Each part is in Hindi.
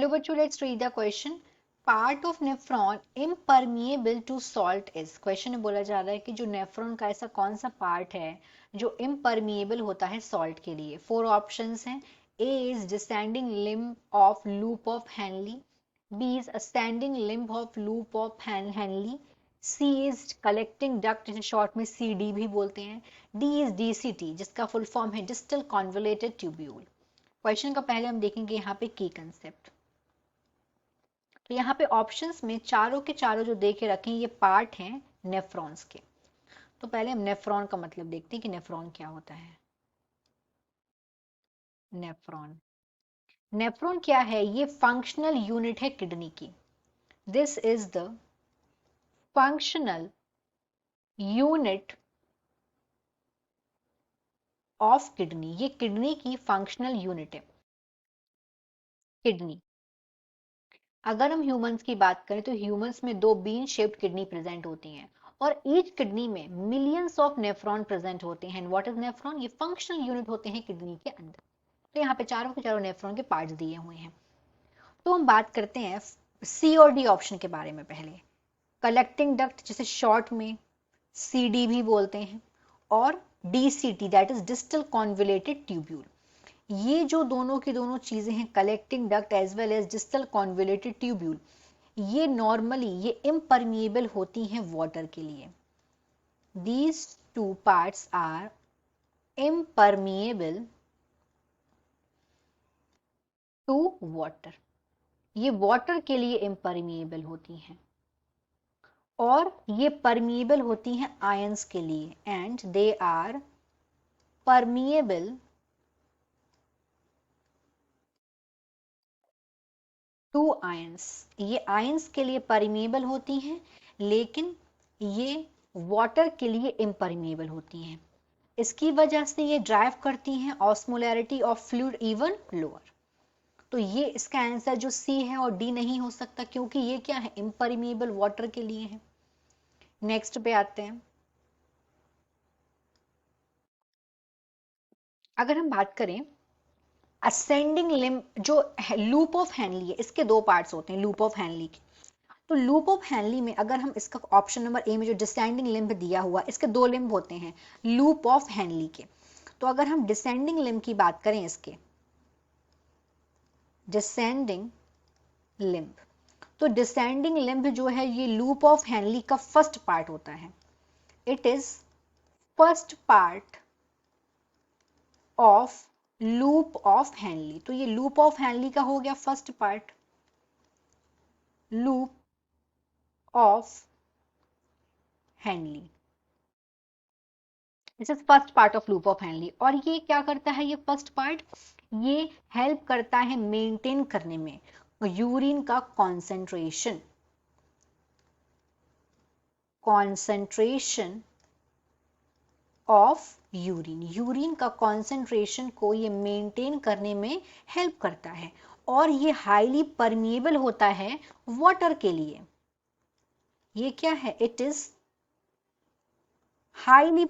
हेलो बच्चों, let's read the question. Part of nephron impermeable to salt is. Question में बोला जा रहा है कि जो नेफ्रॉन का ऐसा कौन सा पार्ट है जो इम्परमिएबल होता है सॉल्ट के लिए. फोर ऑप्शंस हैं. A is descending limb of loop of Henle. B is standing limb of loop of Henle. C is collecting duct, जिसे शॉर्ट में सी डी भी बोलते हैं. डी इज डीसीटी, जिसका फुल फॉर्म है डिस्टल कॉन्वोलेटेड ट्यूब्यूल. क्वेश्चन का पहले हम देखेंगे यहाँ पे की कंसेप्ट. तो यहाँ पे ऑप्शंस में चारों के चारों जो दे के रखे हैं ये पार्ट हैं नेफ्रॉन्स के. तो पहले हम नेफ्रॉन का मतलब देखते हैं कि नेफ्रॉन क्या होता है. नेफ्रॉन नेफ्रॉन क्या है? ये फंक्शनल यूनिट है किडनी की. This is the functional unit of kidney. ये किडनी की फंक्शनल यूनिट है. किडनी, अगर हम ह्यूमंस की बात करें तो ह्यूमंस में दो बीन शेप्ड किडनी प्रेजेंट होती हैं और ईच किडनी में मिलियंस ऑफ नेफ्रॉन प्रेजेंट होते हैं. What is nephron? ये फंक्शनल यूनिट होते हैं किडनी के अंदर. तो यहाँ पे चारों के चारों नेफ्रॉन के पार्ट्स दिए हुए हैं. तो हम बात करते हैं सी और डी ऑप्शन के बारे में. पहले कलेक्टिंग डक्ट, जिसे शॉर्ट में सी डी भी बोलते हैं, और DCT, that is distal convoluted tubule. ये जो दोनों की दोनों चीजें हैं, collecting duct as well as distal convoluted tubule, ये नॉर्मली ये इम्परमिएबल होती हैं वाटर के लिए. These two parts are impermeable to water. ये वाटर के लिए इम्परमिएबल होती हैं और ये परमिएबल होती हैं आयंस के लिए. And they are permeable to ions. ये आयंस के लिए परमिएबल होती हैं लेकिन ये वाटर के लिए इम्परमिएबल होती हैं. इसकी वजह से ये ड्राइव करती हैं osmolarity of fluid even lower. तो ये इसका आंसर जो सी है और डी नहीं हो सकता क्योंकि ये क्या है? इम्परमिएबल वाटर के लिए है. नेक्स्ट पे आते हैं. अगर हम बात करें असेंडिंग लिम्ब, जो लूप ऑफ हेनली है, इसके दो पार्ट्स होते हैं लूप ऑफ हेनली के. तो लूप ऑफ हेनली में अगर हम इसका ऑप्शन नंबर ए में जो डिसेंडिंग लिम्ब दिया हुआ, इसके दो लिम्ब होते हैं लूप ऑफ हेनली के. तो अगर हम डिसेंडिंग लिम्ब की बात करें, इसके डिसेंडिंग लिम्ब, तो डिसेंडिंग लिम्ब जो है ये लूप ऑफ हेनली का फर्स्ट पार्ट होता है. It is first part of loop of Henley. तो ये लूप ऑफ हेनली का हो गया first part. Loop of Henley, this is first part of loop of Henley. और ये क्या करता है? ये फर्स्ट पार्ट ये हेल्प करता है मेंटेन करने में यूरिन का कॉन्सेंट्रेशन ऑफ यूरिन. यूरिन का कॉन्सेंट्रेशन को ये मेंटेन करने में हेल्प करता है और ये हाईली परमिएबल होता है वाटर के लिए. ये क्या है? It is highly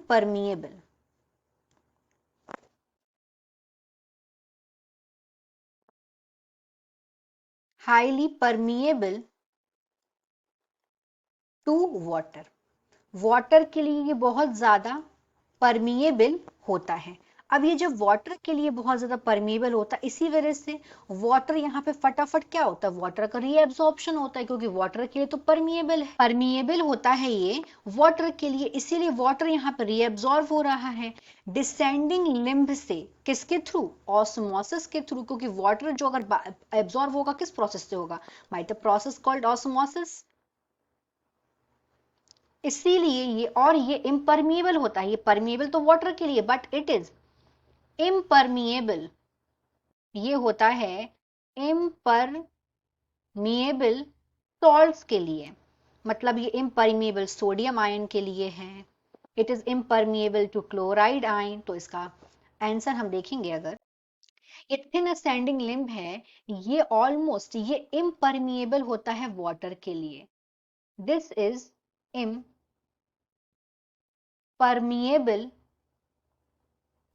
permeable to water. Water के लिए ये बहुत ज्यादा परमिएबल होता है. अब ये जब वाटर के लिए बहुत ज्यादा परमिएबल होता है, इसी वजह से वाटर यहाँ पे फटाफट क्या होता है? वाटर का रीएब्सॉर्प्शन होता है क्योंकि वाटर के लिए तो परमिएबल है, परमिएबल होता है ये वाटर के लिए, इसीलिए वाटर यहाँ पे रीएब्सॉर्ब हो रहा है डिसेंडिंग लिम्ब से. किसके थ्रू? ऑस्मोसिस के थ्रू. क्योंकि वाटर जो अगर एब्सॉर्ब होगा किस प्रोसेस से होगा? By the process called osmosis. इसीलिए ये, और ये इम्परमिएबल होता है. ये परमिएबल तो वाटर के लिए बट इट इज इम्परमिएबल. ये होता है इम्परमिएबल सॉल्ट्स के लिए. मतलब ये इम्परमिएबल सोडियम आयन के लिए है. It is impermeable to chloride ion. तो इसका आंसर हम देखेंगे. अगर ये थिन असेंडिंग लिम्ब है, ये ऑलमोस्ट ये इम्परमिएबल होता है वाटर के लिए. This is impermeable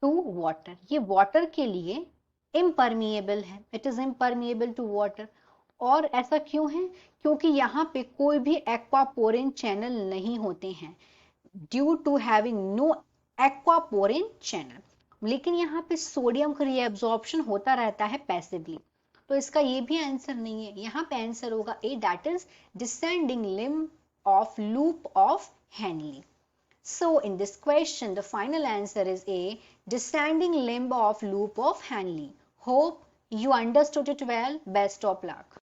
to water. ये वाटर के लिए इम्परमिएबल है. It is impermeable to water. और ऐसा क्यों है? क्योंकि यहाँ पे कोई भी एक्वापोरिन चैनल नहीं होते हैं, due to having no aquaporin channel. लेकिन यहाँ पे सोडियम का रीअब्जॉर्प्शन होता रहता है पैसिवली, तो इसका ये भी आंसर नहीं है। यहाँ पे आंसर होगा a, that is descending limb of loop of Henle. So in this question the final answer is A, descending limb of loop of Henle. Hope you understood it well. Best of luck.